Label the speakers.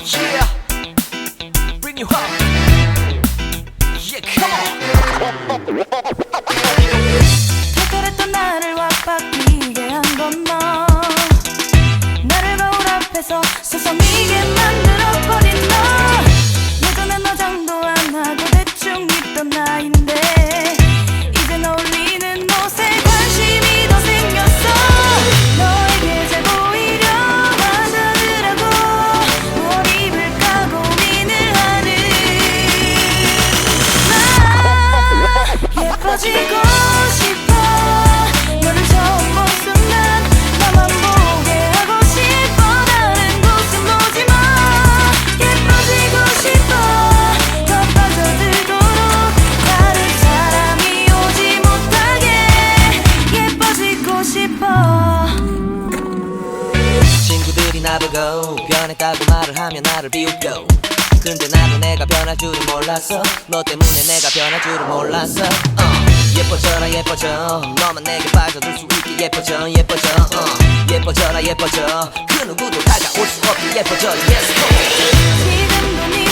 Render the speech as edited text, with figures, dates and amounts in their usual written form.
Speaker 1: Yeah, bring you up. Yeah, come on.
Speaker 2: 그랬던 나를 왁박이게 한 건 너. 나를 거울 앞에서 서성이게 만들어버린 너. 예전엔 화장도 안 하고 대충 입던 나인데 이젠 어울리는 옷에 관심이 더 생겼어. 너에게 잘 보이려 화장을 하고 뭘 입을까 고민을 하는 나. 예뻐지고 싶어. 너를 처음 본 순간 나만 보게 하고 싶어. 다른 곳은 보지 마. 예뻐지고 싶어. 더 빠져들도록 다른 사람이 오지 못하게 예뻐지고 싶어.
Speaker 1: 친구들이 나보고 변했다고 말을 하면 나를 비웃고 근데 나도 내가 변할 줄은 몰랐어. 너 때문에 내가 변할 줄은 몰랐어. 예뻐져라 예뻐져. 너만 내게 빠져들 수 있게 예뻐져 예뻐져. 예뻐져라 예뻐져. 그 누구도 다가올 수 없게 예뻐져. Yes, come on.
Speaker 2: 지금도 네